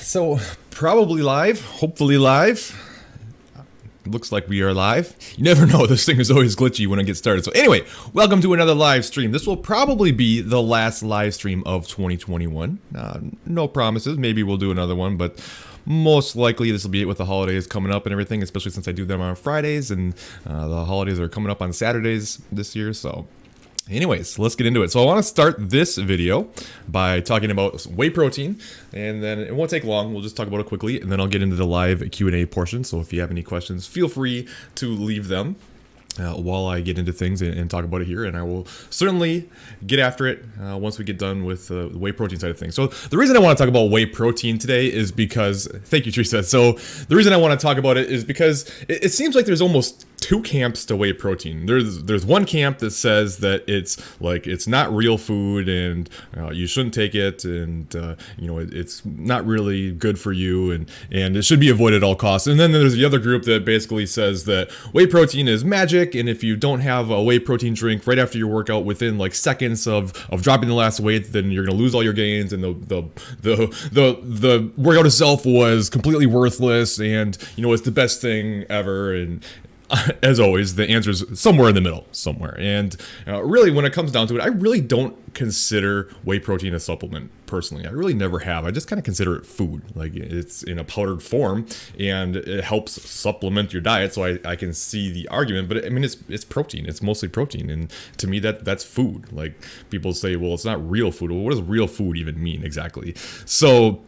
So probably live, hopefully live. Looks like we are live. You never know, this thing is always glitchy when it gets started. So anyway, welcome to another live stream. This will probably be the last live stream of 2021. No promises, maybe we'll do another one, but most likely this will be it with the holidays coming up and everything, especially since I do them on Fridays and the holidays are coming up on Saturdays this year, so anyways, let's get into it. So I want to start this video by talking about whey protein, and then it won't take long. We'll just talk about it quickly, and then I'll get into the live Q&A portion. So if you have any questions, feel free to leave them while I get into things and talk about it here, and I will certainly get after it once we get done with the whey protein side of things. So the reason I want to talk about whey protein today is because, thank you, Teresa. So the reason I want to talk about it is because it seems like there's almost two camps to whey protein. There's one camp that says that it's not real food and you shouldn't take it, and it's not really good for you, and it should be avoided at all costs. And then there's the other group that basically says that whey protein is magic, and if you don't have a whey protein drink right after your workout within like seconds of dropping the last weight, then you're gonna lose all your gains, and the workout itself was completely worthless, and it's the best thing ever. And as always, the answer is somewhere in the middle, somewhere. And really, when it comes down to it, I really don't consider whey protein a supplement, personally. I really never have. I just kind of consider it food. Like, it's in a powdered form, and it helps supplement your diet, so I can see the argument. But I mean, it's protein. It's mostly protein, and to me, that's food. Like, people say, well, it's not real food. Well, what does real food even mean exactly? So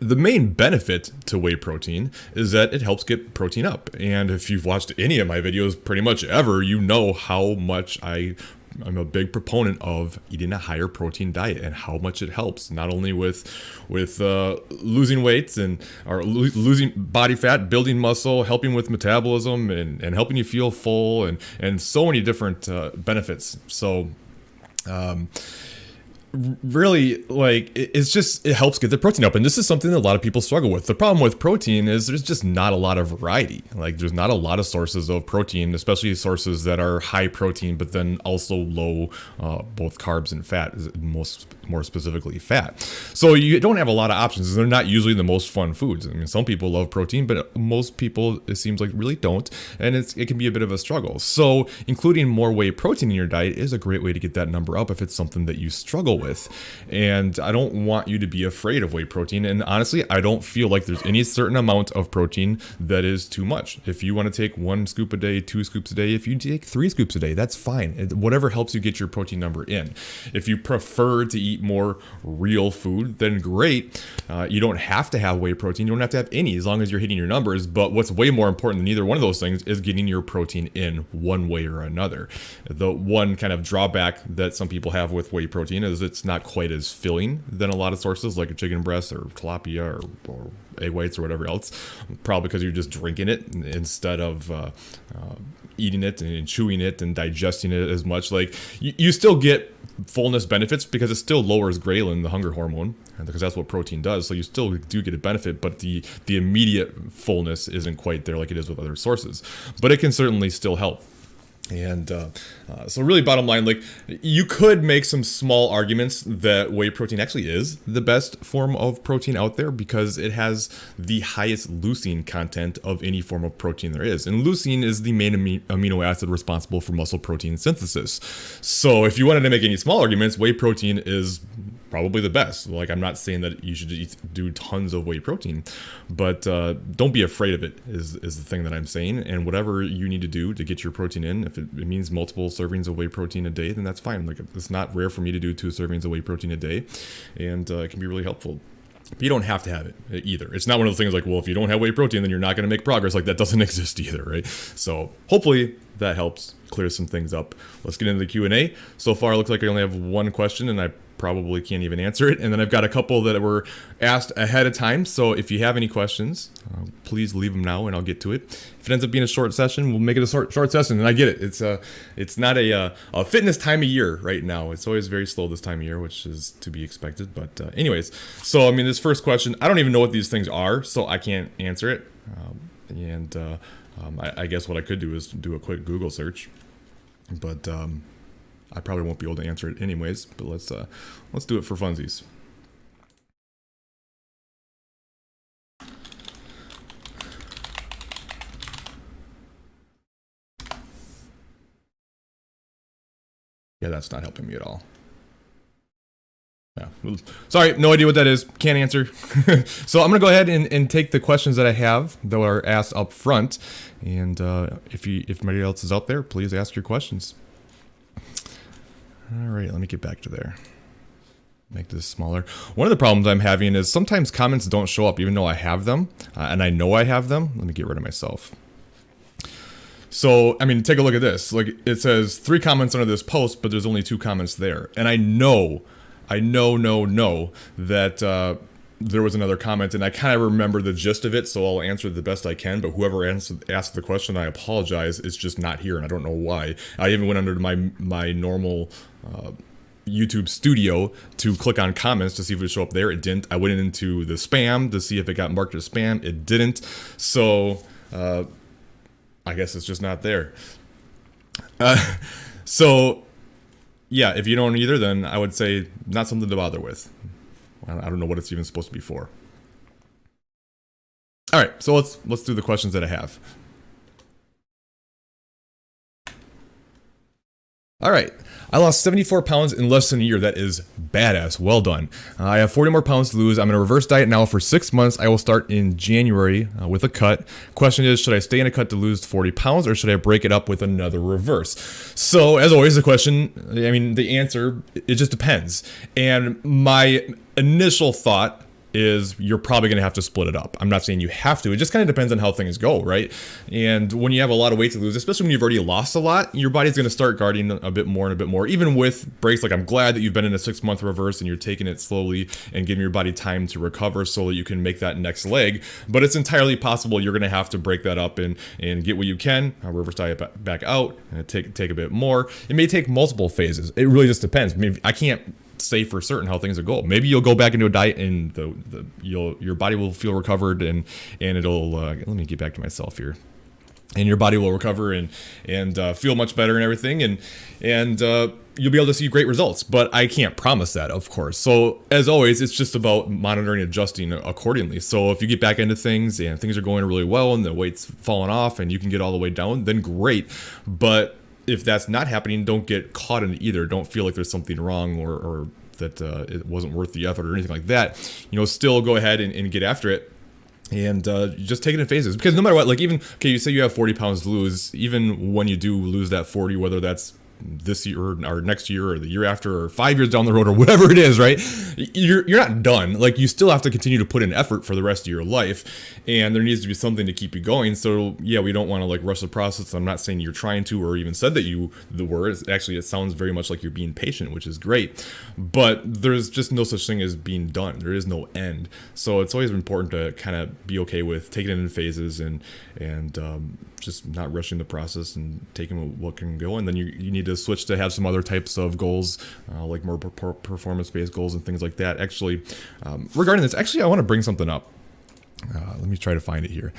the main benefit to whey protein is that it helps get protein up. And if you've watched any of my videos pretty much ever, you know how much I'm a big proponent of eating a higher protein diet and how much it helps, not only with losing weight or losing body fat, building muscle, helping with metabolism, and helping you feel full, and so many different benefits. So really, like, it helps get the protein up, and this is something that a lot of people struggle with. The problem with protein is there's just not a lot of variety. Like, there's not a lot of sources of protein, especially sources that are high protein but then also low both carbs and fat, more specifically fat. So you don't have a lot of options. They're not usually the most fun foods. I mean, some people love protein, but most people, it seems like, really don't, and it can be a bit of a struggle. So including more whey protein in your diet is a great way to get that number up if it's something that you struggle with. And I don't want you to be afraid of whey protein. And honestly, I don't feel like there's any certain amount of protein that is too much. If you want to take 1 scoop a day, 2 scoops a day, if you take 3 scoops a day, that's fine. Whatever helps you get your protein number in. If you prefer to eat more real food, then great. You don't have to have whey protein. You don't have to have any, as long as you're hitting your numbers. But what's way more important than either one of those things is getting your protein in one way or another. The one kind of drawback that some people have with whey protein is it's not quite as filling than a lot of sources like a chicken breast or tilapia or egg whites or whatever else, probably because you're just drinking it instead of eating it and chewing it and digesting it as much. Like, you still get fullness benefits because it still lowers ghrelin, the hunger hormone, because that's what protein does. So you still do get a benefit, but the immediate fullness isn't quite there like it is with other sources. But it can certainly still help. And so really, bottom line, like, you could make some small arguments that whey protein actually is the best form of protein out there because it has the highest leucine content of any form of protein there is. And leucine is the main amino acid responsible for muscle protein synthesis. So if you wanted to make any small arguments, whey protein is probably the best. Like, I'm not saying that you should do tons of whey protein, but don't be afraid of it is the thing that I'm saying. And whatever you need to do to get your protein in, if it means multiple servings of whey protein a day, then that's fine. Like, it's not rare for me to do 2 servings of whey protein a day, and it can be really helpful. But you don't have to have it either. It's not one of those things like, well, if you don't have whey protein, then you're not going to make progress. Like, that doesn't exist either, right? So hopefully that helps clear some things up. Let's get into the Q&A. So far, it looks like I only have one question, and I probably can't even answer it. And then I've got a couple that were asked ahead of time. So if you have any questions, please leave them now and I'll get to it. If it ends up being a short session, we'll make it a short session. And I get it. It's not a fitness time of year right now. It's always very slow this time of year, which is to be expected. But anyways, so I mean, this first question, I don't even know what these things are, so I can't answer it. I guess what I could do is do a quick Google search, but I probably won't be able to answer it anyways. But let's do it for funsies. Yeah, that's not helping me at all. Yeah. Sorry, no idea what that is. Can't answer. So I'm going to go ahead and take the questions that I have that are asked up front. And if anybody else is out there, please ask your questions. All right, let me get back to there. Make this smaller. One of the problems I'm having is sometimes comments don't show up even though I have them. And I know I have them. Let me get rid of myself. So, I mean, take a look at this. Like, it says 3 comments under this post, but there's only 2 comments there. And I know that there was another comment, and I kind of remember the gist of it, so I'll answer the best I can. But whoever asked the question, I apologize. It's just not here, and I don't know why. I even went under my normal YouTube studio to click on comments to see if it would show up there. It didn't. I went into the spam to see if it got marked as spam. It didn't. So I guess it's just not there. So yeah, if you don't either, then I would say not something to bother with. I don't know what it's even supposed to be for. All right, so let's do the questions that I have. All right, I lost 74 pounds in less than a year. That is badass. Well done. I have 40 more pounds to lose. I'm in a reverse diet now for 6 months. I will start in January with a cut. Question is, should I stay in a cut to lose 40 pounds or should I break it up with another reverse? So as always, the question, I mean, the answer, it just depends. And my initial thought is you're probably going to have to split it up. I'm not saying you have to. It just kind of depends on how things go, right? And when you have a lot of weight to lose, especially when you've already lost a lot, your body's going to start guarding a bit more and a bit more. Even with breaks, like I'm glad that you've been in a 6-month reverse and you're taking it slowly and giving your body time to recover so that you can make that next leg. But it's entirely possible you're going to have to break that up and get what you can, reverse diet back out, and take a bit more. It may take multiple phases. It really just depends. I mean, I can't say for certain how things will go. Maybe you'll go back into a diet and your body will feel recovered and it'll let me get back to myself here, and your body will recover and feel much better and everything, and you'll be able to see great results. But I can't promise that, of course. So as always, it's just about monitoring and adjusting accordingly. So if you get back into things and things are going really well and the weight's falling off and you can get all the way down, then great. But if that's not happening, don't get caught in either. Don't feel like there's something wrong or that it wasn't worth the effort or anything like that. You know, still go ahead and get after it. And just take it in phases. Because no matter what, like even, okay, you say you have 40 pounds to lose. Even when you do lose that 40, whether that's this year or next year or the year after or 5 years down the road or whatever it is, right? You're not done. Like, you still have to continue to put in effort for the rest of your life, and there needs to be something to keep you going. So yeah, we don't want to like rush the process. I'm not saying you're trying to or even said that you were. Actually, it sounds very much like you're being patient, which is great, but there's just no such thing as being done. There is no end. So it's always important to kind of be okay with taking it in phases and just not rushing the process and taking what can go. And then you need to switch to have some other types of goals, like more performance-based goals and things like that. Actually, regarding this, I want to bring something up. Let me try to find it here.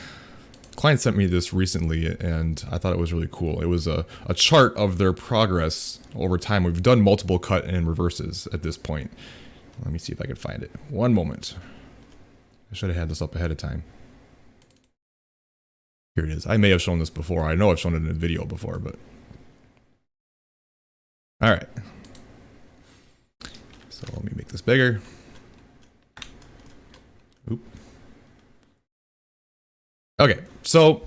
Client sent me this recently, and I thought it was really cool. It was a chart of their progress over time. We've done multiple cut and reverses at this point. Let me see if I can find it. One moment. I should have had this up ahead of time. Here it is. I may have shown this before. I know I've shown it in a video before, but... All right. So let me make this bigger. Oop. Okay, so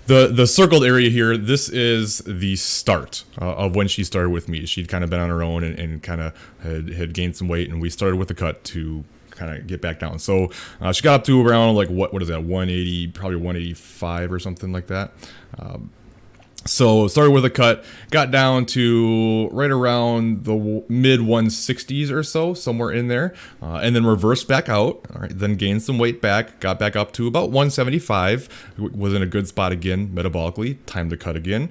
the circled area here, this is the start of when she started with me. She'd kind of been on her own and kind of had gained some weight, and we started with the cut to kind of get back down. So she got up to around like what is that, 180, probably 185 or something like that. So started with a cut, got down to right around the mid 160s or so, somewhere in there, and then reversed back out. All right, then gained some weight back, got back up to about 175, was in a good spot again metabolically. Time to cut again.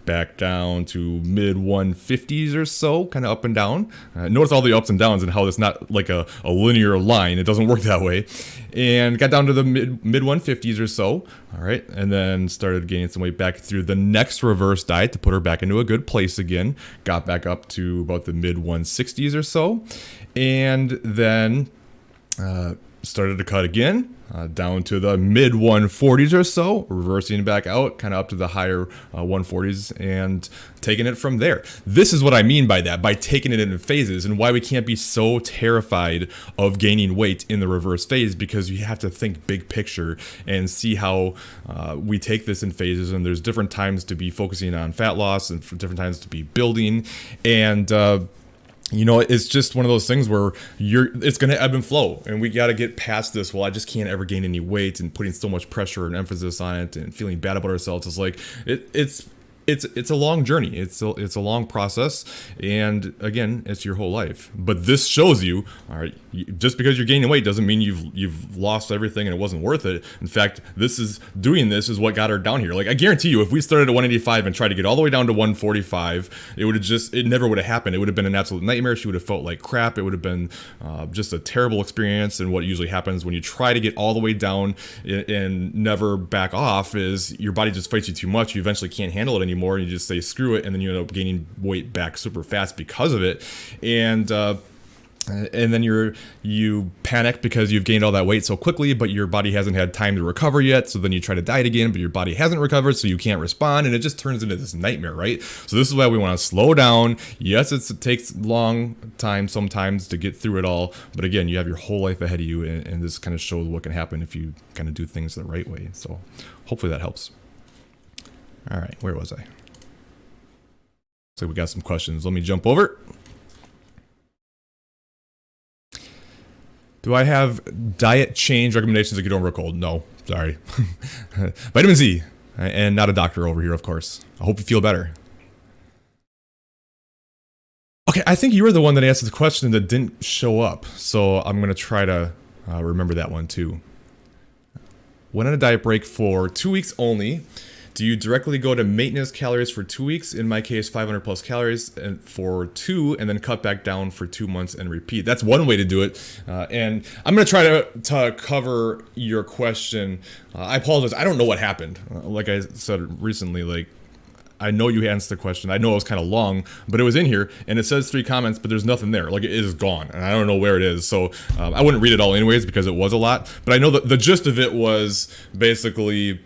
Back down to mid 150s or so, kind of up and down. Notice all the ups and downs and how it's not like a linear line. It doesn't work that way. And got down to the mid 150s or so. All right, and then started gaining some weight back through the next reverse diet to put her back into a good place again. Got back up to about the mid 160s or so, and then started to cut again, down to the mid 140s or so, reversing back out, kind of up to the higher 140s, and taking it from there. This is what I mean by that, by taking it in phases, and why we can't be so terrified of gaining weight in the reverse phase, because you have to think big picture and see how we take this in phases, and there's different times to be focusing on fat loss and different times to be building, and you know, it's just one of those things where it's going to ebb and flow, and we got to get past this. Well, I just can't ever gain any weight, and putting so much pressure and emphasis on it and feeling bad about ourselves. It's like, it's a long journey. It's a long process. And again, it's your whole life. But this shows you, all right, just because you're gaining weight doesn't mean you've lost everything and it wasn't worth it. In fact, doing this is what got her down here. Like, I guarantee you, if we started at 185 and tried to get all the way down to 145, it never would have happened. It would have been an absolute nightmare. She would have felt like crap. It would have been just a terrible experience. And what usually happens when you try to get all the way down and never back off is your body just fights you too much. You eventually can't handle it anymore. And you just say screw it, and then you end up gaining weight back super fast because of it, and then you panic because you've gained all that weight so quickly, but your body hasn't had time to recover yet. So then you try to diet again, but your body hasn't recovered, so you can't respond, and it just turns into this nightmare, right? So this is why we want to slow down. Yes, it takes long time sometimes to get through it all, but again, you have your whole life ahead of you, and this kind of shows what can happen if you kind of do things the right way. So hopefully that helps. All right, where was I? So we got some questions. Let me jump over. Do I have diet change recommendations to get over a cold? No, sorry. Vitamin Z, and not a doctor over here, of course. I hope you feel better. Okay, I think you were the one that answered the question that didn't show up, so I'm going to try to remember that one too. Went on a diet break for 2 weeks only. Do you directly go to maintenance calories for 2 weeks? In my case, 500 plus calories and for 2, and then cut back down for 2 months and repeat. That's one way to do it. And I'm going to try to cover your question. I apologize. I don't know what happened. Like I said recently, like, I know you answered the question. I know it was kind of long, but it was in here, and it says 3 comments, but there's nothing there. Like, it is gone, and I don't know where it is. So I wouldn't read it all anyways because it was a lot. But I know that the gist of it was basically,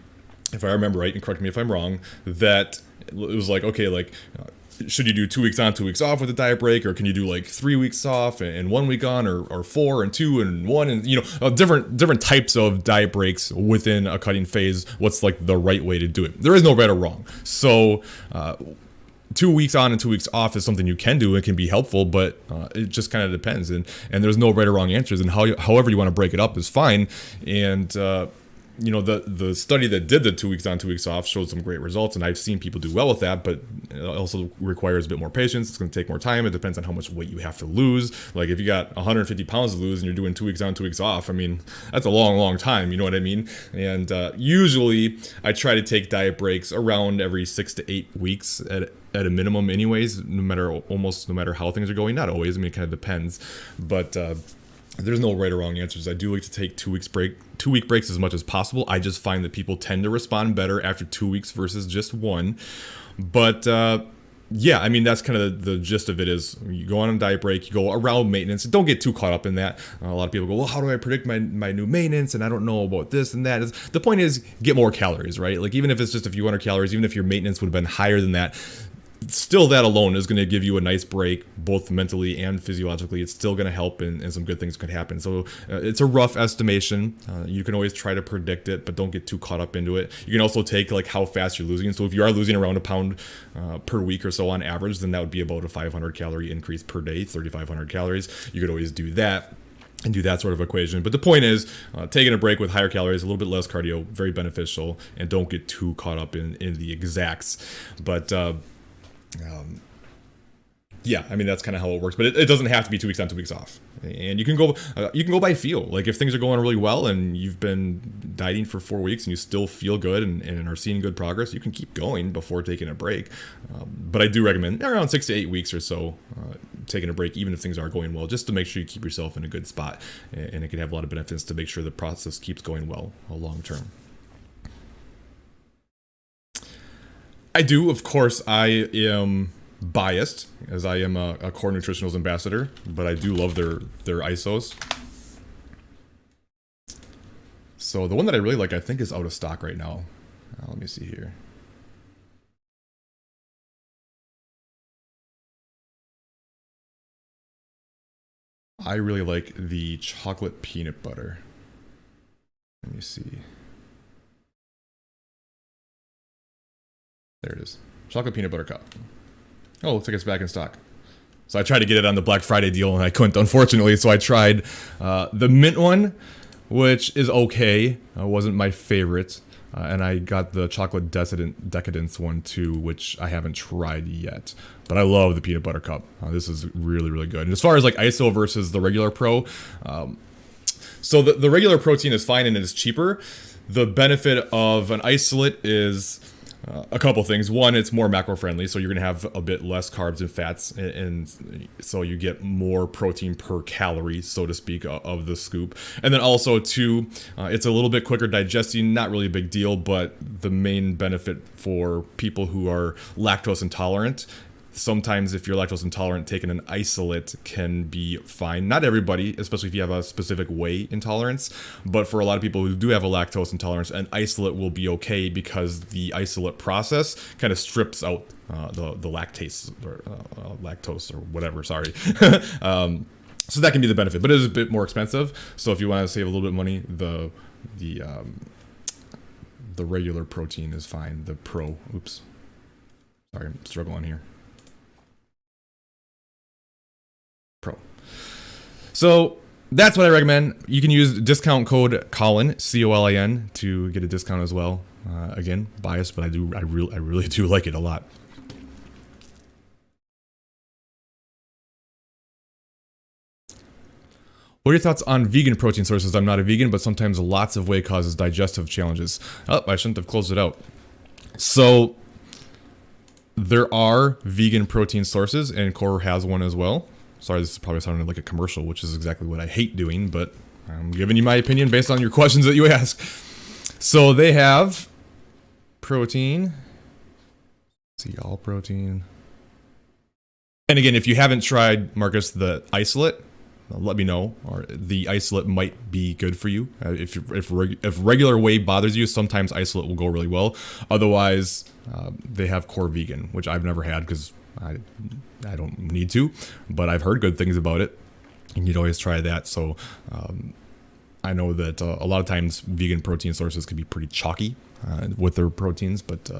if I remember right, and correct me if I'm wrong, that it was like, okay, like, should you do 2 weeks on, 2 weeks off with a diet break, or can you do like 3 weeks off and 1 week on, or 4 and 2 and 1, and you know, different types of diet breaks within a cutting phase. What's like the right way to do it? There is no right or wrong. So 2 weeks on and 2 weeks off is something you can do. It can be helpful, but it just kind of depends, and there's no right or wrong answers, and however you want to break it up is fine. And you know, the study that did the 2 weeks on, 2 weeks off showed some great results, and I've seen people do well with that, but it also requires a bit more patience. It's going to take more time. It depends on how much weight you have to lose. Like, if you got 150 pounds to lose and you're doing 2 weeks on, 2 weeks off, I mean, that's a long time, you know what I mean? And usually I try to take diet breaks around every 6 to 8 weeks at a minimum anyways, no matter how things are going. Not always, I mean, it kind of depends, but there's no right or wrong answers. I do like to take 2 week breaks as much as possible. I just find that people tend to respond better after 2 weeks versus just 1. But yeah, I mean, that's kind of the gist of it. Is you go on a diet break, you go around maintenance. Don't get too caught up in that. A lot of people go, well, how do I predict my new maintenance? And I don't know about this and that. The point is, get more calories, right? Like, even if it's just a few hundred calories, even if your maintenance would have been higher than that, still that alone is going to give you a nice break, both mentally and physiologically. It's still going to help, and some good things could happen. So it's a rough estimation. You can always try to predict it, but don't get too caught up into it. You can also take like how fast you're losing. So if you are losing around a pound per week or so on average, then that would be about a 500 calorie increase per day, 3,500 calories. You could always do that and do that sort of equation. But the point is, taking a break with higher calories, a little bit less cardio, very beneficial, and don't get too caught up in the exacts. But yeah, I mean, that's kind of how it works, but it doesn't have to be 2 weeks on, 2 weeks off. And you can go by feel. Like, if things are going really well and you've been dieting for 4 weeks and you still feel good and are seeing good progress, you can keep going before taking a break. But I do recommend around 6 to 8 weeks or so taking a break, even if things are going well, just to make sure you keep yourself in a good spot. And it can have a lot of benefits to make sure the process keeps going well long term. I do, of course, I am biased, as I am a Core Nutritionals ambassador, but I do love their ISOs. So the one that I really like, I think, is out of stock right now. Let me see here. I really like the chocolate peanut butter. Let me see. There it is. Chocolate peanut butter cup. Oh, looks like it's back in stock. So I tried to get it on the Black Friday deal and I couldn't, unfortunately. So I tried the mint one, which is okay. Wasn't my favorite. And I got the chocolate decadence one too, which I haven't tried yet. But I love the peanut butter cup. This is really, really good. And as far as like ISO versus the regular Pro, so the regular protein is fine and it is cheaper. The benefit of an isolate is a couple things. One, it's more macro friendly, so you're going to have a bit less carbs and fats, and so you get more protein per calorie, so to speak, of the scoop. And then also, two, it's a little bit quicker digesting, not really a big deal, but the main benefit for people who are lactose intolerant, sometimes if you're lactose intolerant, taking an isolate can be fine. Not everybody, especially if you have a specific whey intolerance, but for a lot of people who do have a lactose intolerance, an isolate will be okay because the isolate process kind of strips out the lactase or lactose or whatever. Sorry. So that can be the benefit, but it is a bit more expensive. So if you want to save a little bit of money, the regular protein is fine. The Pro, oops, sorry, I'm struggling here. Pro. So that's what I recommend. You can use discount code Colin, COLIN, to get a discount as well. Again, biased, but I really do like it a lot. What are your thoughts on vegan protein sources? I'm not a vegan, but sometimes lots of whey causes digestive challenges. Oh, I shouldn't have closed it out. So there are vegan protein sources, and Core has one as well. Sorry, this is probably sounding like a commercial, which is exactly what I hate doing, but I'm giving you my opinion based on your questions that you ask. So they have protein. Let's see, all protein. And again, if you haven't tried, Marcus, the isolate, let me know. Or the isolate might be good for you. If regular whey bothers you, sometimes isolate will go really well. Otherwise, they have Core Vegan, which I've never had because I don't need to, but I've heard good things about it, and you'd always try that. So I know that a lot of times vegan protein sources can be pretty chalky with their proteins, but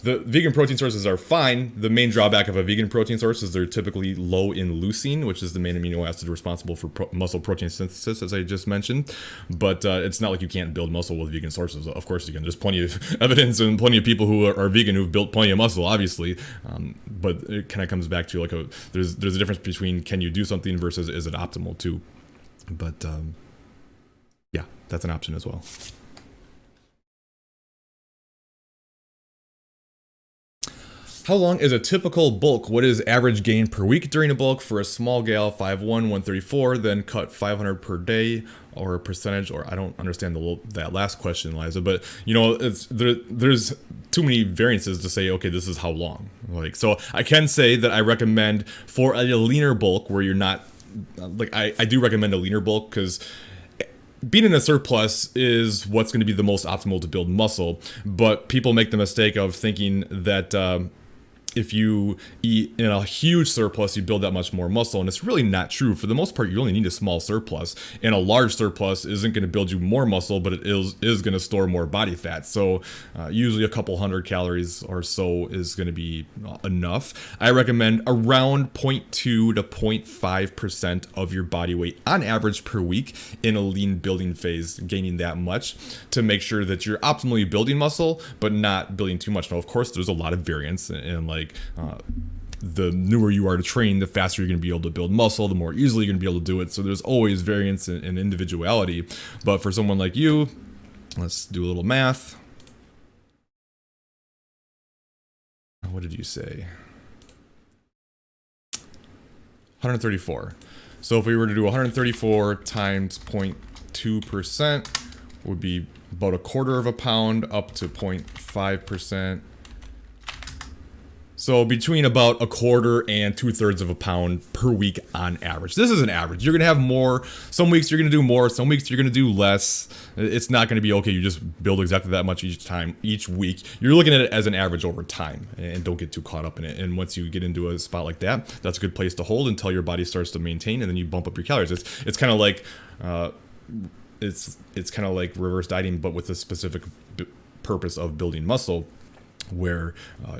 the vegan protein sources are fine. The main drawback of a vegan protein source is they're typically low in leucine, which is the main amino acid responsible for muscle protein synthesis, as I just mentioned. But it's not like you can't build muscle with vegan sources. Of course you can. There's plenty of evidence and plenty of people who are vegan who've built plenty of muscle, obviously. But it kind of comes back to like there's a difference between can you do something versus is it optimal too. But yeah, that's an option as well. How long is a typical bulk? What is average gain per week during a bulk for a small gal, 5'1", 134, then cut 500 per day, or a percentage? Or I don't understand that last question, Liza, but you know, there's too many variances to say, okay, this is how long. Like, so I can say that I recommend for a leaner bulk where you're not, like I do recommend a leaner bulk because being in a surplus is what's going to be the most optimal to build muscle, but people make the mistake of thinking that if you eat in a huge surplus, you build that much more muscle, and it's really not true. For the most part, you only need a small surplus, and a large surplus isn't going to build you more muscle, but it is going to store more body fat. So usually a couple hundred calories or so is going to be enough. I recommend around 0.2 to 0.5% of your body weight on average per week in a lean building phase, gaining that much to make sure that you're optimally building muscle, but not building too much. Now, of course, there's a lot of variance in like the newer you are to train, the faster you're going to be able to build muscle, the more easily you're going to be able to do it. So there's always variance in individuality. But for someone like you, let's do a little math. What did you say? 134. So if we were to do 134 times 0.2%, would be about a quarter of a pound up to 0.5%. So between about 1/4 and 2/3 of a pound per week on average. This is an average. You're going to have more. Some weeks you're going to do more. Some weeks you're going to do less. It's not going to be, okay, you just build exactly that much each week. You're looking at it as an average over time, and don't get too caught up in it. And once you get into a spot like that, that's a good place to hold until your body starts to maintain, and then you bump up your calories. It's kind of like it's kind of like reverse dieting, but with a specific purpose of building muscle, where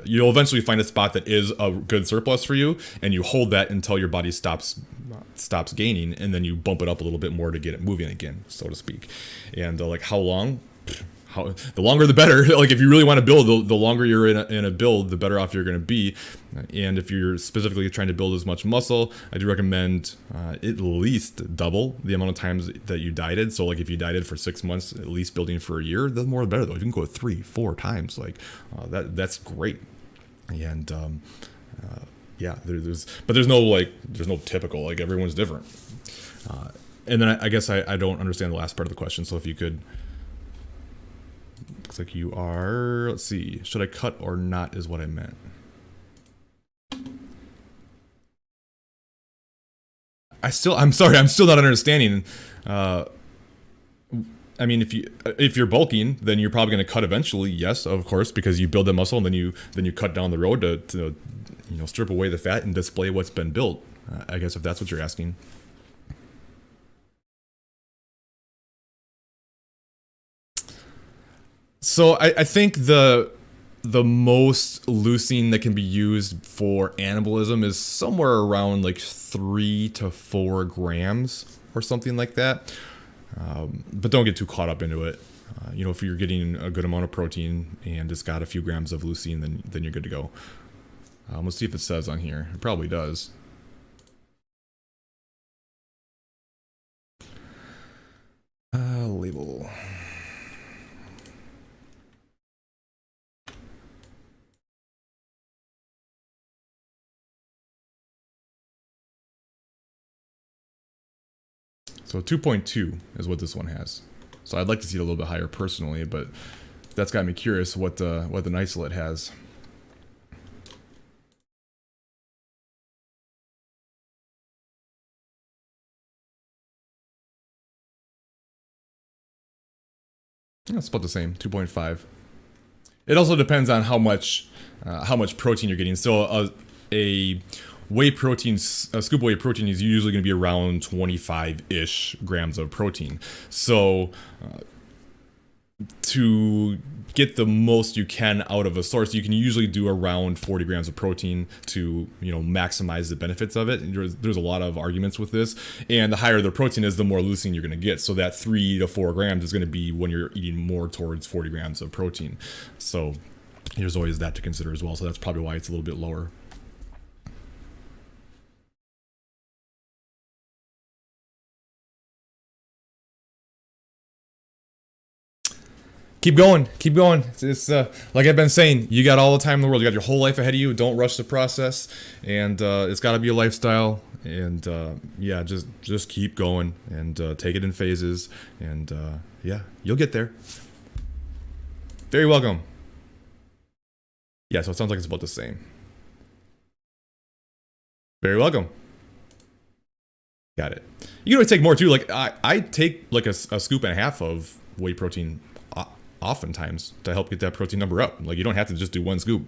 you'll eventually find a spot that is a good surplus for you, and you hold that until your body stops gaining, and then you bump it up a little bit more to get it moving again, so to speak. And like how long? The longer the better. Like if you really want to build, the longer you're in a build, the better off you're going to be. And if you're specifically trying to build as much muscle, I do recommend at least double the amount of times that you dieted. So like if you dieted for 6 months, at least building for a year, the more the better though. You can go 3-4 times, like that's great. And yeah, there's no typical, like everyone's different. And then I guess I don't understand the last part of the question. So if you could. Looks like you are, let's see, should I cut or not is what I meant. I'm sorry, I'm still not understanding. I mean, if you're bulking, then you're probably going to cut eventually. Yes, of course, because you build the muscle, and then you cut down the road to strip away the fat and display what's been built. I guess if that's what you're asking. So I think the most leucine that can be used for anabolism is somewhere around like 3 to 4 grams or something like that. But don't get too caught up into it. If you're getting a good amount of protein and it's got a few grams of leucine, then you're good to go. Let's see if it says on here. It probably does. Label. So 2.2 is what this one has. So I'd like to see it a little bit higher personally, but that's got me curious what the isolate has. Yeah, it's about the same, 2.5. It also depends on how much protein you're getting. So a whey protein, a scoop of whey protein is usually going to be around 25-ish grams of protein. So to get the most you can out of a source, you can usually do around 40 grams of protein to maximize the benefits of it. And there's a lot of arguments with this, and the higher the protein is, the more leucine you're going to get. So that 3 to 4 grams is going to be when you're eating more towards 40 grams of protein. So there's always that to consider as well. So that's probably why it's a little bit lower. Keep going, keep going. It's like I've been saying, you got all the time in the world. You got your whole life ahead of you. Don't rush the process, and it's got to be a lifestyle. And yeah, just keep going and take it in phases. And yeah, you'll get there. Very welcome. Yeah, so it sounds like it's about the same. Very welcome. Got it. You can always take more too. Like I take like a scoop and a half of whey protein oftentimes to help get that protein number up. Like you don't have to just do one scoop.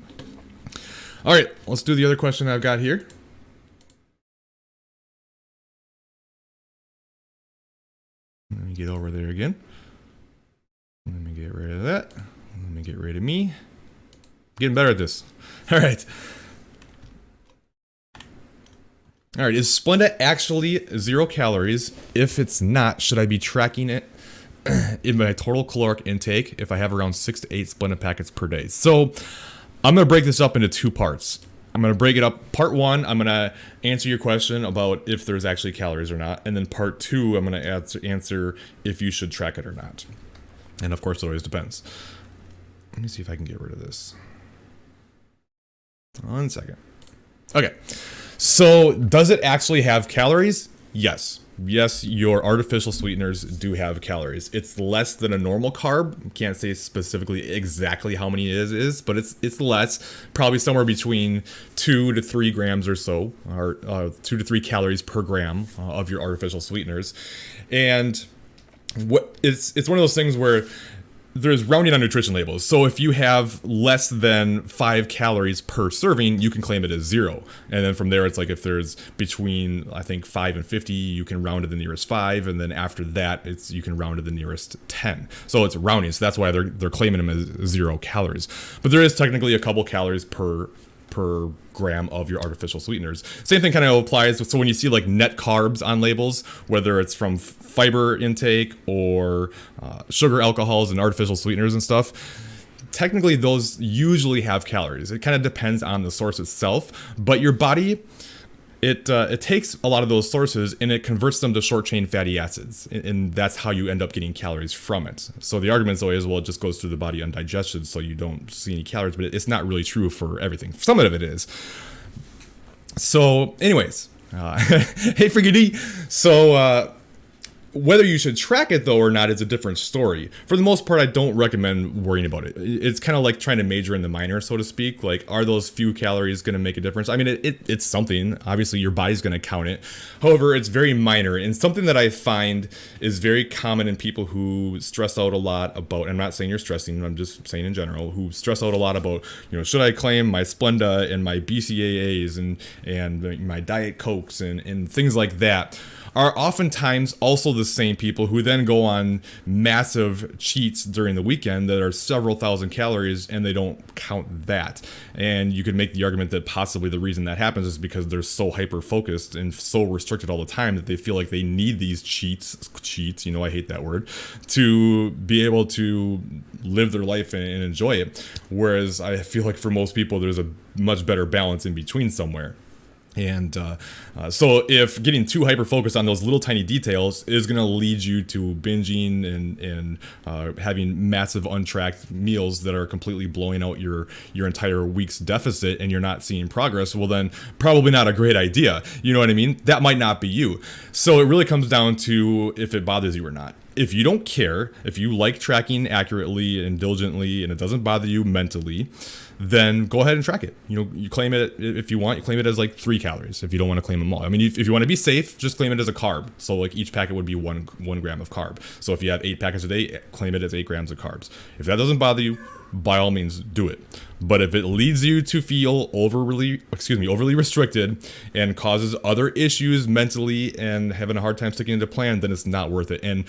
All right, let's do the other question I've got here. Let me get over there again. Let me get rid of that. Let me get rid of me. Getting better at this. All right. All right, is Splenda actually 0 calories? If it's not, should I be tracking it in my total caloric intake if I have around 6 to 8 Splenda packets per day? So I'm going to break this up into 2 parts. I'm going to break it up. Part 1, I'm going to answer your question about if there's actually calories or not. And then part 2, I'm going to answer if you should track it or not. And of course, it always depends. Let me see if I can get rid of this. 1 second. Okay. So does it actually have calories? Yes. yes, your artificial sweeteners do have calories. It's less than a normal carb. Can't say specifically exactly how many it is, but it's less, probably somewhere between 2 to 3 grams or so, or 2 to 3 calories per gram of your artificial sweeteners. And it's one of those things where there's rounding on nutrition labels. So if you have less than 5 calories per serving, you can claim it as 0. And then from there, it's like if there's between, I think, 5 and 50, you can round to the nearest 5. And then after that, you can round to the nearest 10. So it's rounding. So that's why they're claiming them as 0 calories. But there is technically a couple calories per gram of your artificial sweeteners. Same thing kind of applies. So when you see like net carbs on labels, whether it's from fiber intake or sugar alcohols and artificial sweeteners and stuff, technically those usually have calories. It kind of depends on the source itself, but your body, it takes a lot of those sources and it converts them to short chain fatty acids, and that's how you end up getting calories from it. So the argument is always, well, it just goes through the body undigested, so you don't see any calories, but it's not really true for everything. Some of it is. So anyways, hey Freaky D. So whether you should track it though or not is a different story. For the most part, I don't recommend worrying about it. It's kind of like trying to major in the minor, so to speak. Like, are those few calories going to make a difference? I mean, it's something. Obviously, your body's going to count it. However, it's very minor, and something that I find is very common in people who stress out a lot about, I'm not saying you're stressing, I'm just saying in general, who stress out a lot about, should I claim my Splenda and my BCAAs and my Diet Cokes and things like that, are oftentimes also the same people who then go on massive cheats during the weekend that are several thousand calories, and they don't count that. And you could make the argument that possibly the reason that happens is because they're so hyper focused and so restricted all the time that they feel like they need these cheats, I hate that word, to be able to live their life and enjoy it. Whereas I feel like for most people, there's a much better balance in between somewhere. And so if getting too hyper focused on those little tiny details is going to lead you to binging and having massive untracked meals that are completely blowing out your entire week's deficit, and you're not seeing progress, well then probably not a great idea. You know what I mean? That might not be you. So it really comes down to if it bothers you or not. If you don't care, if you like tracking accurately and diligently and it doesn't bother you mentally, then go ahead and track it. You claim it if you want. You claim it as like 3 calories if you don't want to claim them all. I mean, if you want to be safe, just claim it as a carb. So like each packet would be one gram of carb. So if you have 8 packets a day, claim it as 8 grams of carbs. If that doesn't bother you, by all means do it. But if it leads you to feel overly restricted and causes other issues mentally and having a hard time sticking to the plan, then it's not worth it. And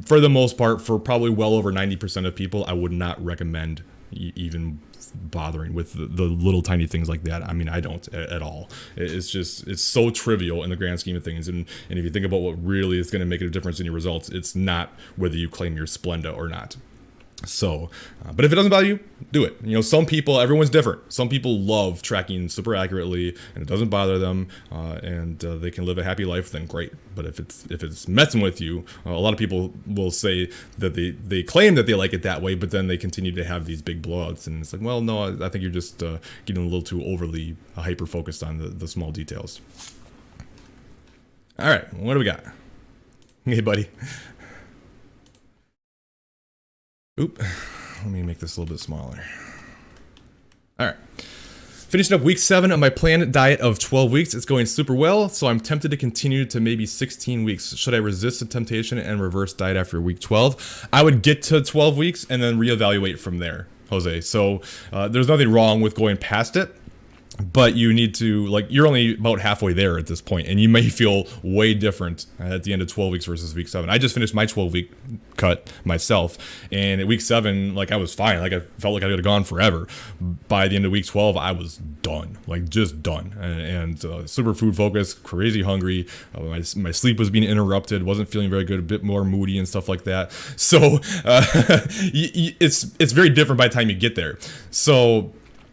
for the most part, for probably well over 90% of people, I would not recommend even bothering with the little tiny things like that. I mean, I don't at all. It's so trivial in the grand scheme of things. And if you think about what really is going to make a difference in your results, it's not whether you claim your Splenda or not. So, but if it doesn't bother you, do it. Some people, everyone's different. Some people love tracking super accurately and it doesn't bother them, and they can live a happy life, then great. But if it's messing with you, a lot of people will say that they claim that they like it that way, but then they continue to have these big blowouts. And it's like, well, no, I think you're just getting a little too overly hyper focused on the small details. All right, what do we got? Hey, buddy. Oop, let me make this a little bit smaller. All right. Finishing up week 7 of my planned diet of 12 weeks. It's going super well, so I'm tempted to continue to maybe 16 weeks. Should I resist the temptation and reverse diet after week 12? I would get to 12 weeks and then reevaluate from there, Jose. So there's nothing wrong with going past it. But you need to, you're only about halfway there at this point, and you may feel way different at the end of 12 weeks versus week 7. I just finished my 12-week cut myself, and at week 7, I was fine. I felt like I could have gone forever. By the end of week 12, I was done, just done. And super food focused, crazy hungry. My sleep was being interrupted, wasn't feeling very good, a bit more moody and stuff like that. So it's very different by the time you get there. So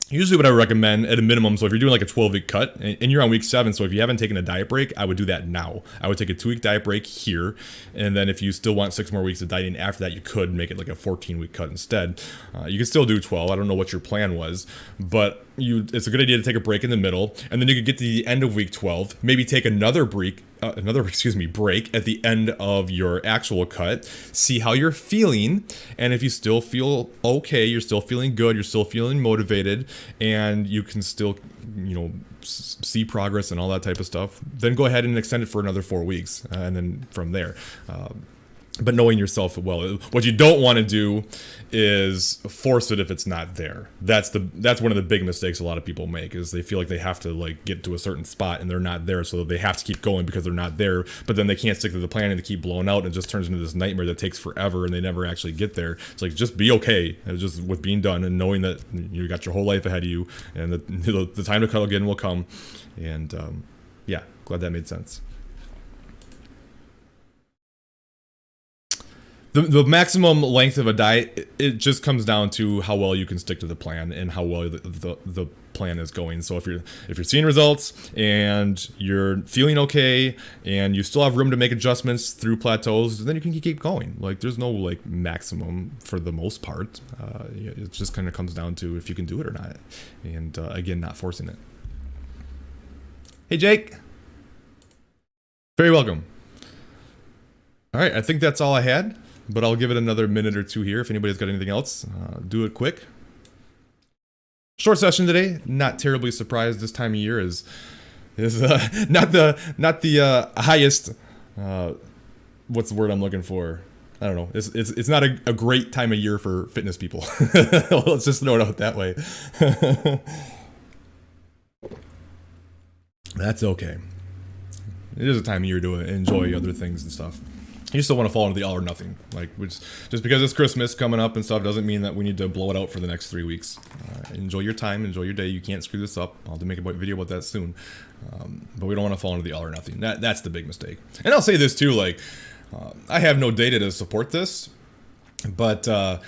usually what I recommend at a minimum, so if you're doing a 12-week cut and you're on week 7, so if you haven't taken a diet break, I would do that now. I would take a 2-week diet break here, and then if you still want 6 more weeks of dieting after that, you could make it a 14-week cut instead. You can still do 12. I don't know what your plan was, but it's a good idea to take a break in the middle, and then you could get to the end of week 12, maybe take another break at the end of your actual cut, see how you're feeling, and if you still feel okay, you're still feeling good, you're still feeling motivated, and you can still, see progress and all that type of stuff, then go ahead and extend it for another 4 weeks, and then from there. But knowing yourself well, what you don't want to do is force it if it's not there. That's one of the big mistakes a lot of people make, is they feel like they have to like get to a certain spot and they're not there, so they have to keep going because they're not there. But then they can't stick to the plan and they keep blowing out, and it just turns into this nightmare that takes forever and they never actually get there. It's like, just be okay just with being done and knowing that you got your whole life ahead of you, and the time to cut again will come. And yeah, glad that made sense. The maximum length of a diet, it just comes down to how well you can stick to the plan and how well the plan is going. So if you're seeing results and you're feeling okay and you still have room to make adjustments through plateaus, then you can keep going. Like, there's no like maximum for the most part. It just kind of comes down to if you can do it or not, and again, not forcing it. Hey Jake, very welcome. All right, I think that's all I had. But I'll give it another minute or two here. If anybody's got anything else, do it quick. Short session today. Not terribly surprised. This time of year is not the highest. What's the word I'm looking for? I don't know. It's not a great time of year for fitness people. Let's just throw it out that way. That's okay. It is a time of year to enjoy other things and stuff. You still want to fall into the all or nothing. Like, just because it's Christmas coming up and stuff doesn't mean that we need to blow it out for the next 3 weeks. Enjoy your time, enjoy your day. You can't screw this up. I'll make a video about that soon. But we don't want to fall into the all or nothing. That's the big mistake. And I'll say this too, like, I have no data to support this, but I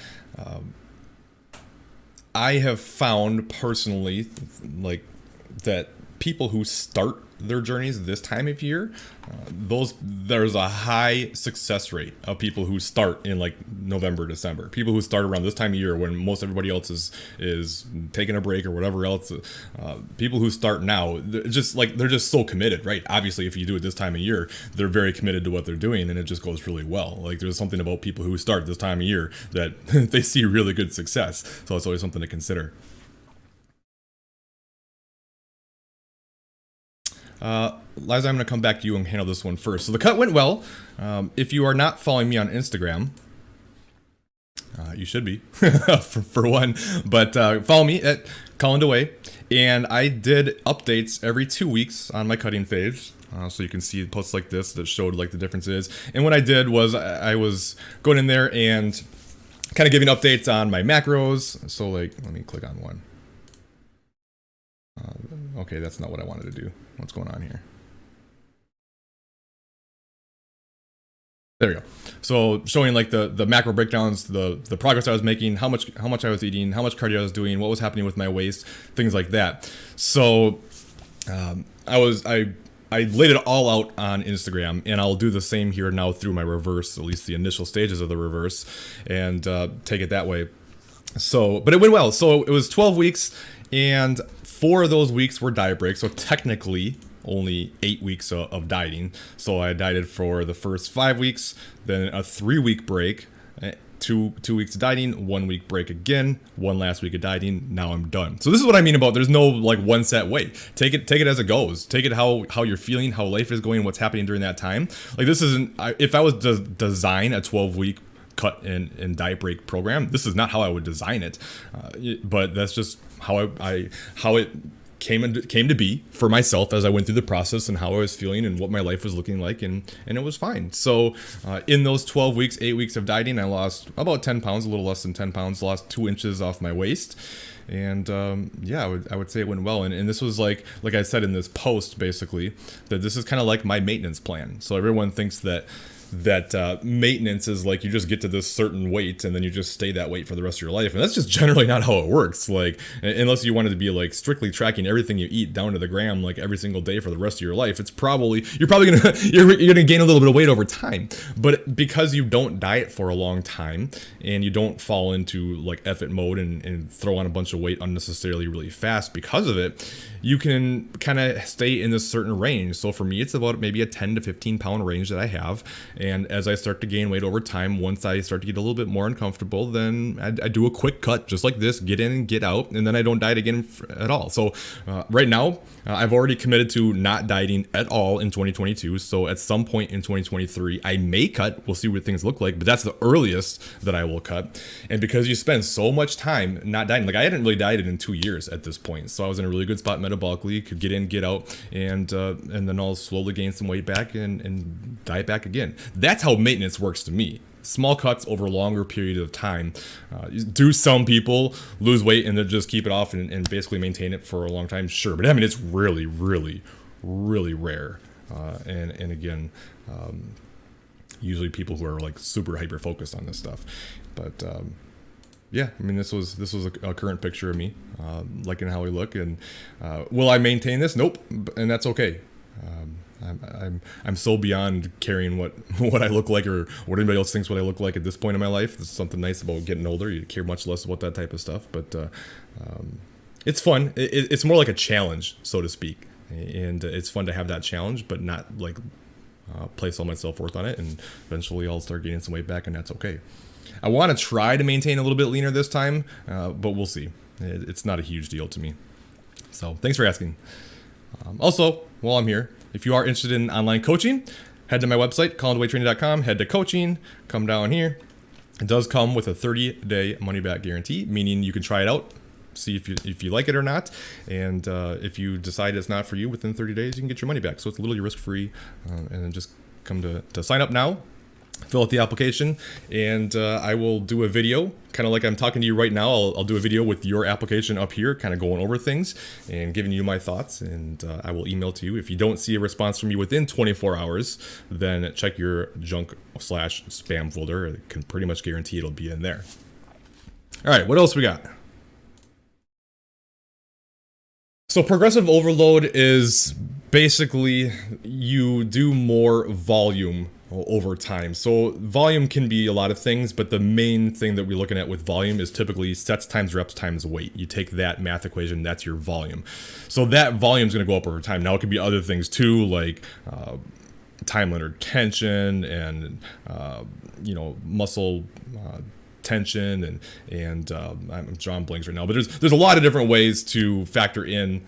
have found personally, like, that people who start their journeys this time of year, there's a high success rate of people who start in like November, December. People who start around this time of year when most everybody else is taking a break or whatever else. People who start now, they're just so committed, right? Obviously, if you do it this time of year, they're very committed to what they're doing, and it just goes really well. Like, there's something about people who start this time of year that they see really good success. So it's always something to consider. Liza, I'm going to come back to you and handle this one first. So the cut went well. If you are not following me on Instagram, you should be, for one. But follow me at Colin DeWaay. And I did updates every 2 weeks on my cutting phase. So you can see posts like this that showed like the differences. And what I did was I was going in there and kind of giving updates on my macros. So like, let me click on one. Okay, that's not what I wanted to do. What's going on here? There we go. So showing like the macro breakdowns, the progress I was making, how much I was eating, how much cardio I was doing, what was happening with my waist, things like that. So I laid it all out on Instagram, and I'll do the same here now through my reverse, at least the initial stages of the reverse, and take it that way. So, but it went well. So it was 12 weeks, and 4 of those weeks were diet breaks. So technically only 8 weeks of dieting. So I dieted for the first 5 weeks, then a 3-week break, 2 weeks of dieting, 1 week break again, 1 last week of dieting. Now I'm done. So this is what I mean about there's no like one set way. Take it as it goes. Take it how you're feeling, how life is going, what's happening during that time. Like, this isn't, if I was to design a 12-week cut and diet break program, this is not how I would design it, but that's just how it came to be for myself as I went through the process and how I was feeling and what my life was looking like, and it was fine. So in those 12 weeks, 8 weeks of dieting, I lost about 10 pounds, a little less than 10 pounds, lost 2 inches off my waist. And yeah, I would say it went well. And this was like I said in this post, basically, that this is kind of like my maintenance plan. So everyone thinks that that maintenance is like you just get to this certain weight and then you just stay that weight for the rest of your life. And that's just generally not how it works. Like, unless you wanted to be like strictly tracking everything you eat down to the gram, like every single day for the rest of your life, you're probably gonna you're gonna gain a little bit of weight over time. But because you don't diet for a long time and you don't fall into like effort mode and throw on a bunch of weight unnecessarily really fast because of it, you can kind of stay in this certain range. So for me, it's about maybe a 10 to 15 pound range that I have. And as I start to gain weight over time, once I start to get a little bit more uncomfortable, then I do a quick cut just like this, get in and get out, and then I don't diet again at all. So right now, I've already committed to not dieting at all in 2022. So at some point in 2023, I may cut. We'll see what things look like, but that's the earliest that I will cut. And because you spend so much time not dieting, like I hadn't really dieted in 2 years at this point. So I was in a really good spot metabolically, could get in, get out, and then I'll slowly gain some weight back and diet back again. That's how maintenance works to me. Small cuts over a longer period of time. Do some people lose weight and then just keep it off and basically maintain it for a long time? Sure, but I mean, it's really, really, really rare. And again, usually people who are like super hyper focused on this stuff. But yeah, I mean, this was a current picture of me, liking how I look, and will I maintain this? Nope, and that's okay. I'm so beyond caring what I look like or what anybody else thinks what I look like at this point in my life. There's something nice about getting older. You care much less about that type of stuff, but it's fun. It's more like a challenge, so to speak, and it's fun to have that challenge, but not like place all my self-worth on it. And eventually I'll start gaining some weight back, and that's okay. I want to try to maintain a little bit leaner this time, but we'll see. It's not a huge deal to me. So thanks for asking. Also, while I'm here, if you are interested in online coaching, head to my website, ColinDeWaayTraining.com, head to coaching, come down here. It does come with a 30-day money-back guarantee, meaning you can try it out, see if you like it or not. And if you decide it's not for you within 30 days, you can get your money back. So it's literally risk-free. And then just come to sign up now. Fill out the application, and I will do a video, kind of like I'm talking to you right now. I'll do a video with your application up here, kind of going over things and giving you my thoughts, and I will email to you. If you don't see a response from me within 24 hours, then check your junk/spam folder. I can pretty much guarantee it'll be in there. All right, what else we got? So progressive overload is basically you do more volume over time. So volume can be a lot of things, but the main thing that we're looking at with volume is typically sets times reps times weight. You take that math equation, that's your volume. So that volume is going to go up over time. Now it could be other things too, like time under tension and muscle tension and I'm drawing blanks right now, but there's a lot of different ways to factor in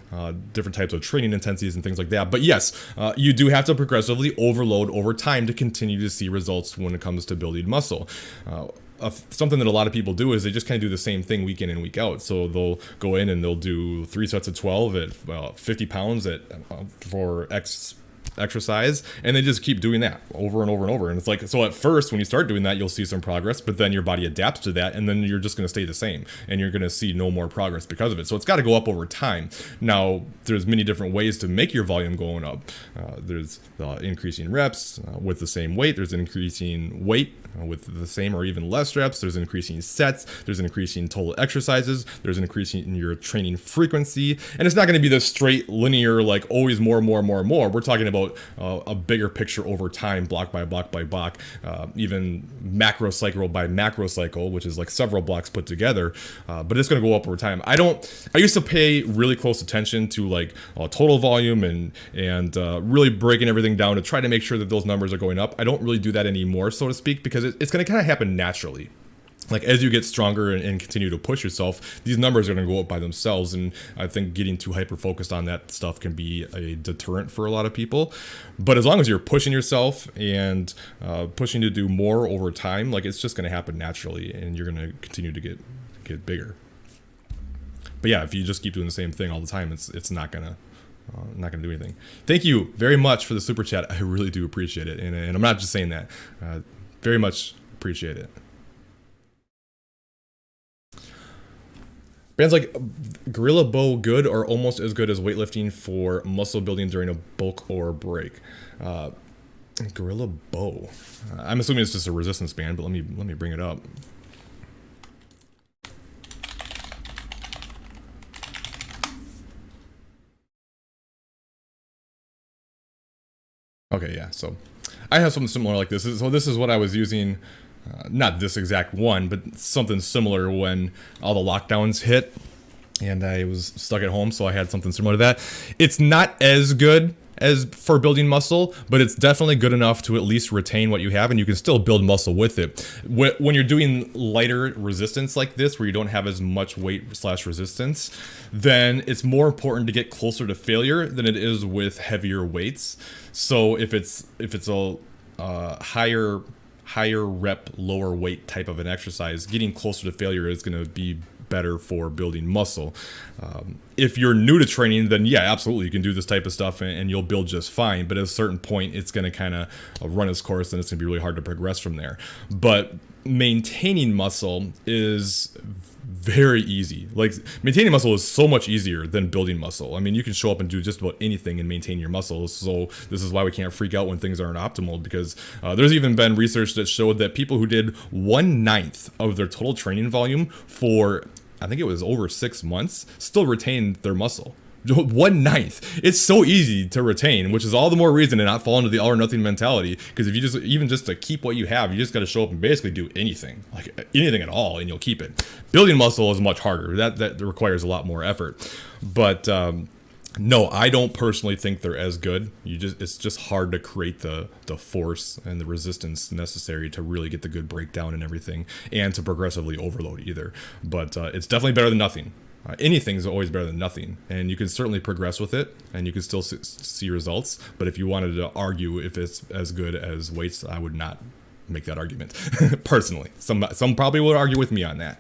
different types of training intensities and things like that. But yes, you do have to progressively overload over time to continue to see results when it comes to building muscle. Something that a lot of people do is they just kind of do the same thing week in and week out. So they'll go in and they'll do 3 sets of 12 at 50 pounds for X exercise, and they just keep doing that over and over and over. And it's like, so at first when you start doing that, you'll see some progress, but then your body adapts to that, and then you're just going to stay the same, and you're going to see no more progress because of it. So it's got to go up over time. Now there's many different ways to make your volume going up. There's increasing reps with the same weight. There's increasing weight with the same or even less reps. There's increasing sets. There's increasing total exercises. There's an increasing in your training frequency, and it's not going to be this straight linear like always more. We're talking about a bigger picture over time, block by block by block, even macro cycle by macro cycle, which is like several blocks put together, but it's going to go up over time. I used to pay really close attention to like total volume and really breaking everything down to try to make sure that those numbers are going up. I don't really do that anymore, so to speak, because it's going to kind of happen naturally. Like as you get stronger and continue to push yourself, these numbers are going to go up by themselves. And I think getting too hyper focused on that stuff can be a deterrent for a lot of people. But as long as you're pushing yourself and pushing to do more over time, like it's just going to happen naturally, and you're going to continue to get bigger. But yeah, if you just keep doing the same thing all the time, it's not gonna do anything. Thank you very much for the super chat. I really do appreciate it, and I'm not just saying that. Very much appreciate it. Brands like Gorilla Bow good or almost as good as weightlifting for muscle building during a bulk or break? Gorilla bow. I'm assuming it's just a resistance band, but let me bring it up. Okay, yeah, so I have something similar like this. So this is what I was using, not this exact one, but something similar when all the lockdowns hit and I was stuck at home, so I had something similar to that. It's not as good as for building muscle, but it's definitely good enough to at least retain what you have, and you can still build muscle with it. When you're doing lighter resistance like this, where you don't have as much weight / resistance, then it's more important to get closer to failure than it is with heavier weights. So if it's a higher rep, lower weight type of an exercise, getting closer to failure is going to be better for building muscle. If you're new to training, then yeah, absolutely, you can do this type of stuff and you'll build just fine. But at a certain point, it's going to kind of run its course, and it's going to be really hard to progress from there. But maintaining muscle is very easy. Like, maintaining muscle is so much easier than building muscle. I mean, you can show up and do just about anything and maintain your muscles. So this is why we can't freak out when things aren't optimal, because there's even been research that showed that people who did 1/9 of their total training volume for, I think it was over 6 months, still retained their muscle. 1/9. It's so easy to retain, which is all the more reason to not fall into the all or nothing mentality. Because if you just to keep what you have, you just got to show up and basically do anything, like anything at all, and you'll keep it. Building muscle is much harder. That requires a lot more effort. But no, I don't personally think they're as good. It's just hard to create the force and the resistance necessary to really get the good breakdown and everything, and to progressively overload either. But it's definitely better than nothing. Anything's always better than nothing, and you can certainly progress with it, and you can still see results. But if you wanted to argue if it's as good as weights, I would not make that argument personally. Some probably would argue with me on that.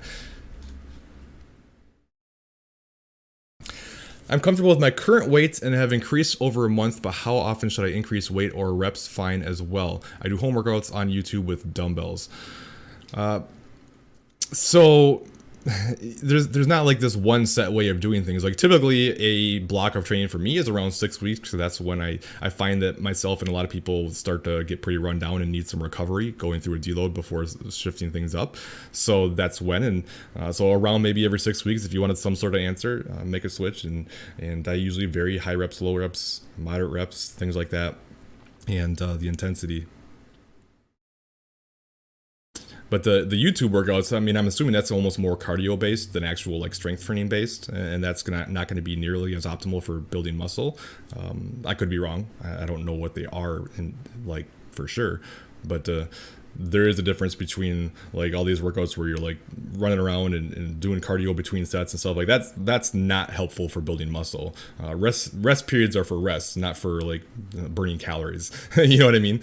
I'm comfortable with my current weights and have increased over a month, but how often should I increase weight or reps fine as well? I do home workouts on YouTube with dumbbells. So there's not like this one set way of doing things. Like, typically a block of training for me is around 6 weeks, so that's when I find that myself and a lot of people start to get pretty run down and need some recovery, going through a deload before shifting things up. So that's when, and so around maybe every 6 weeks, if you wanted some sort of answer, make a switch, and I usually vary high reps, low reps, moderate reps, things like that, and the intensity. But the YouTube workouts, I mean, I'm assuming that's almost more cardio based than actual like strength training based, and that's not going to be nearly as optimal for building muscle. I could be wrong. I don't know what they are like for sure, but there is a difference between like all these workouts where you're like running around and doing cardio between sets and stuff like that. That's not helpful for building muscle. Rest periods are for rest, not for like burning calories. You know what I mean?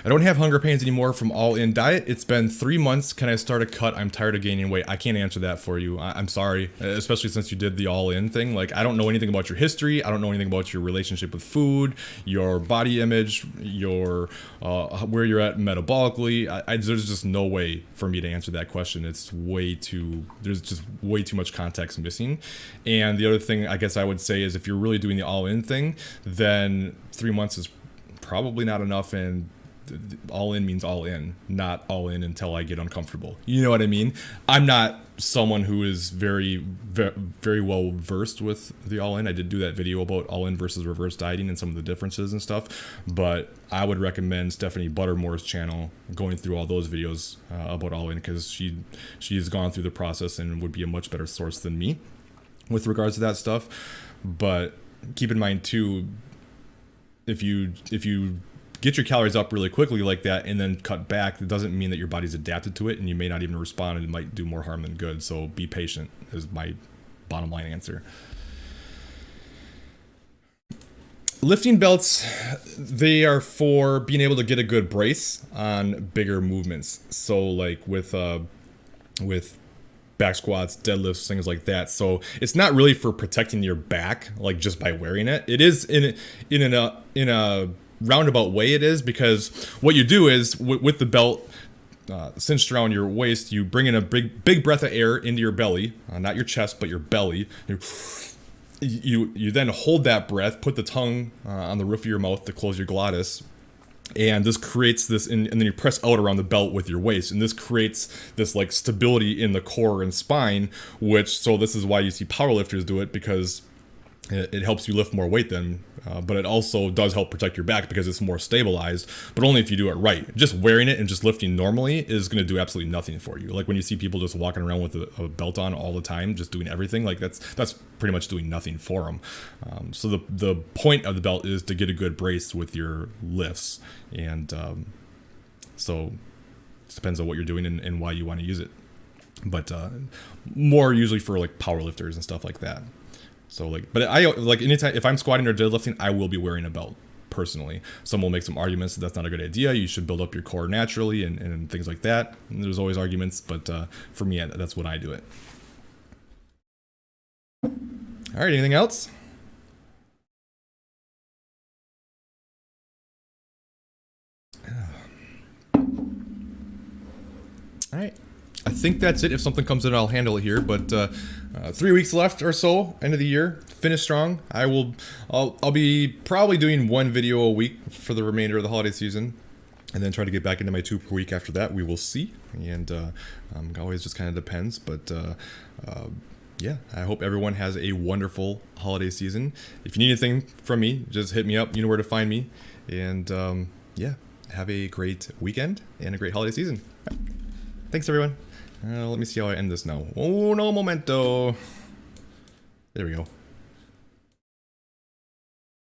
I don't have hunger pains anymore from all in diet. It's been 3 months. Can I start a cut? I'm tired of gaining weight. I can't answer that for you. I'm sorry, especially since you did the all in thing. Like, I don't know anything about your history. I don't know anything about your relationship with food, your body image, your where you're at metabolically. There's just no way for me to answer that question. There's just way too much context missing. And the other thing I guess I would say is, if you're really doing the all in thing, then 3 months is probably not enough, and all in means all in, not all in until I get uncomfortable. You know what I mean? I'm not someone who is very well versed with the all in. I did do that video about all in versus reverse dieting and some of the differences and stuff, but I would recommend Stephanie Buttermore's channel, going through all those videos about all in, because she has gone through the process and would be a much better source than me with regards to that stuff. But keep in mind too, if you get your calories up really quickly like that and then cut back, it doesn't mean that your body's adapted to it, and you may not even respond, and it might do more harm than good. So be patient is my bottom line answer. Lifting belts, they are for being able to get a good brace on bigger movements. So like with back squats, deadlifts, things like that. So it's not really for protecting your back, like just by wearing it. It is in a roundabout way it is, because what you do is with the belt cinched around your waist, you bring in a big breath of air into your belly, not your chest but your belly. you then hold that breath, put the tongue on the roof of your mouth to close your glottis, and this creates this, and then you press out around the belt with your waist, and this creates this like stability in the core and spine, so this is why you see powerlifters do it, because it helps you lift more weight then, but it also does help protect your back because it's more stabilized, but only if you do it right. Just wearing it and just lifting normally is going to do absolutely nothing for you. Like when you see people just walking around with a belt on all the time, just doing everything, like that's pretty much doing nothing for them. So the point of the belt is to get a good brace with your lifts, and so it depends on what you're doing and why you want to use it, but more usually for like power lifters and stuff like that. So like, but I like anytime if I'm squatting or deadlifting, I will be wearing a belt personally. Some will make some arguments that that's not a good idea. You should build up your core naturally and things like that. And there's always arguments, but for me, that's when I do it. All right, anything else? All right. I think that's it. If something comes in, I'll handle it here. But 3 weeks left or so, end of the year. Finish strong. I'll be probably doing one video a week for the remainder of the holiday season, and then try to get back into my 2 per week after that. We will see, and always just kind of depends. But yeah, I hope everyone has a wonderful holiday season. If you need anything from me, just hit me up. You know where to find me. And yeah, have a great weekend and a great holiday season. Thanks, everyone. Let me see how I end this now. Oh, no momento. There we go.